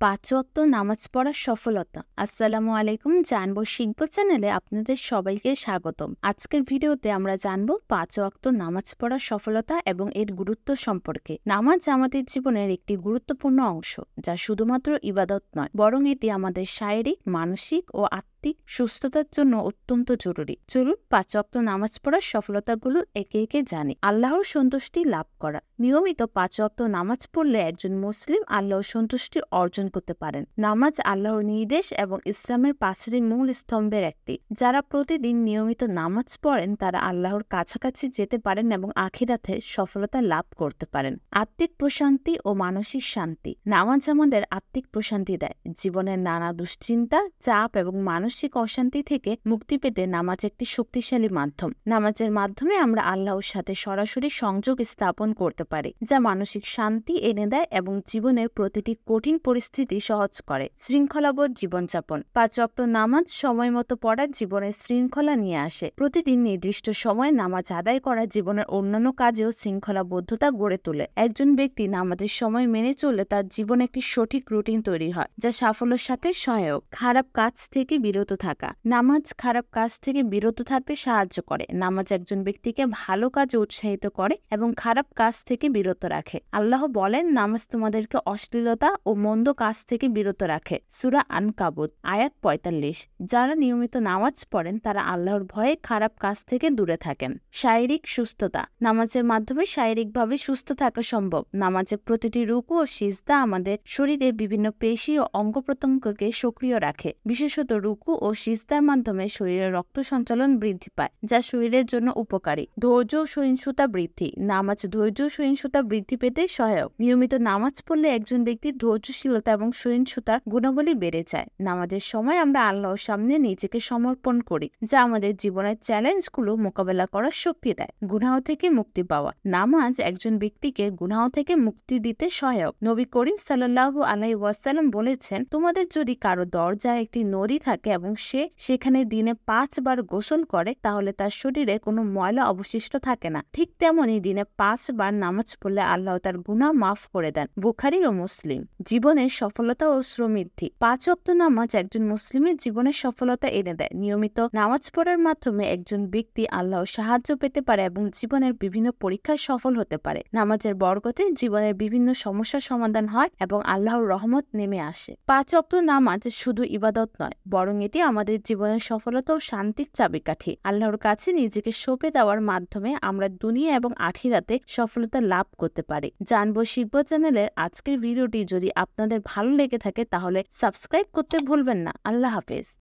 ৫ ওয়াক্ত নামাজ পড়ার সফলতা। আসসালামু আলাইকুম, জানবো শিখবো চ্যানেলে আপনাদের সবাইকে স্বাগতম। আজকের ভিডিওতে আমরা জানবো ৫ ওয়াক্ত নামাজ পড়ার সফলতা এবং এর গুরুত্ব সম্পর্কে। নামাজ আমাদের জীবনের একটি গুরুত্বপূর্ণ অংশ, যা শুধুমাত্র ইবাদত নয়, বরং এটি আমাদের শারীরিক, মানসিক ও আত্মিক সুস্থতার জন্য অত্যন্ত জরুরি। চলুন ৫ ওয়াক্ত নামাজ পড়ার সফলতাগুলো একে একে জানি। আল্লাহর সন্তুষ্টি লাভ করা। নিয়মিত ৫ ওয়াক্ত নামাজ পড়লে একজন মুসলিম আল্লাহর সন্তুষ্টি অর্জন করতে পারেন। নামাজ আল্লাহর নির্দেশ এবং ইসলামের ৫টি মূল স্তম্ভের একটি। যারা প্রতিদিন নিয়মিত নামাজ পড়েন তারা আল্লাহর কাছাকাছি যেতে পারেন এবং আখিরাতে সফলতা লাভ করতে পারেন। আত্মিক প্রশান্তি ও মানসিক শান্তি। নামাজ আমাদের আত্মিক প্রশান্তি দেয়। জীবনের নানা দুশ্চিন্তা, চাপ এবং মানসিক অশান্তি থেকে মুক্তি পেতে নামাজ একটি শক্তিশালী মাধ্যম। নামাজের মাধ্যমে আমরা আল্লাহর সাথে সরাসরি সংযোগ স্থাপন করতে পারি, যা মানসিক শান্তি এনে দেয় এবং জীবনের প্রতিটি কঠিন পরিস্থিতি সহজ করে। শৃঙ্খলাবোধ জীবনযাপন। ৫ ওয়াক্ত নামাজ সময় মতো পড়া জীবনের শৃঙ্খলা নিয়ে আসে। প্রতিদিন নির্দিষ্ট সময়ে নামাজ আদায় করা জীবনের অন্যান্য কাজেও শৃঙ্খলাবদ্ধতা গড়ে তোলে। একজন ব্যক্তি নামাজের সময় মেনে চললে তার জীবনে একটি সঠিক রুটিন তৈরি হয়, যা সাফল্যের সাথে সহায়ক। খারাপ কাজ থেকে বিরত থাকা। নামাজ খারাপ কাজ থেকে বিরত থাকতে সাহায্য করে। নামাজ একজন ব্যক্তিকে ভালো কাজে উৎসাহিত করে এবং খারাপ কাজ থেকে বিরত রাখে। আল্লাহ বলেন, নামাজ তোমাদেরকে অশ্লীলতা ও মন্দ কাজ থেকে বিরত রাখে। সূরা আনকাবুত আয়াত ৪৫। যারা নিয়মিত নামাজ পড়েন তারা আল্লাহর ভয়ে খারাপ কাজ থেকে দূরে থাকেন। শারীরিক সুস্থতা। নামাজের মাধ্যমে শারীরিকভাবে সুস্থ থাকা সম্ভব। নামাজের প্রতিটি রুকু ও সিজদা আমাদের শরীরে বিভিন্ন পেশি ও অঙ্গ প্রত্যঙ্গকে সক্রিয় রাখে। বিশেষত রুকু ও সিজদার মাধ্যমে শরীরের রক্ত সঞ্চালন বৃদ্ধি পায়, যা শরীরের জন্য উপকারী। ধৈর্য ও সহিষ্ণুতা বৃদ্ধি। নামাজ ধৈর্য ও সহিষ্ণুতা বৃদ্ধি পেতে সহায়ক। নিয়মিত নামাজ পড়লে একজন ব্যক্তির ধৈর্যশীলতা এবং সহিষ্ণুতার গুণাবলী বেড়ে যায়। নামাজের সময় আমরা আল্লাহর সামনে নিজেকে সমর্পণ করি, যা আমাদের জীবনের চ্যালেঞ্জগুলো মোকাবেলা করার শক্তি দেয়। গুনাহ থেকে মুক্তি পাওয়া। নামাজ একজন ব্যক্তিকে গুনাহ থেকে মুক্তি দিতে সহায়ক। নবী করিম সাল্লাল্লাহু আলাইহি ওয়াসাল্লাম বলেছেন, তোমাদের যদি কারো দরজায় একটি নদী থাকে এবং সে সেখানে দিনে ৫ বার গোসল করে, তাহলে তার শরীরে কোনো ময়লা অবশিষ্ট থাকে না। ঠিক তেমনি দিনে ৫ বার নামাজ পড়লে আল্লাহ তার গুনাহ মাফ করে দেন। বুখারী ও মুসলিম। জীবনের সফলতা ও সমৃদ্ধি। ৫ ওয়াক্ত নামাজ একজন মুসলিমের জীবনের সফলতা এনে দেয়। নিয়মিত নামাজ পড়ার মাধ্যমে একজন ব্যক্তি আল্লাহর সাহায্য পেতে পারে এবং জীবনের বিভিন্ন পরীক্ষায় সফল হতে পারে। নামাজের বরকতে জীবনের বিভিন্ন সমস্যার সমাধান হয় এবং আল্লাহর রহমত নেমে আসে। ৫ ওয়াক্ত নামাজ শুধু ইবাদত নয়, বরং এটি আমাদের জীবনের সফলতা ও শান্তির চাবিকাঠি। আল্লাহর কাছে নিজেকে সঁপে দেওয়ার মাধ্যমে আমরা দুনিয়া এবং আখিরাতে সফলতা লাভ করতে পারি। জানবো শিখবো চ্যানেলের আজকের ভিডিওটি যদি আপনাদের ভালো লেগে থাকে তাহলে সাবস্ক্রাইব করতে ভুলবেন না। আল্লাহ হাফেজ।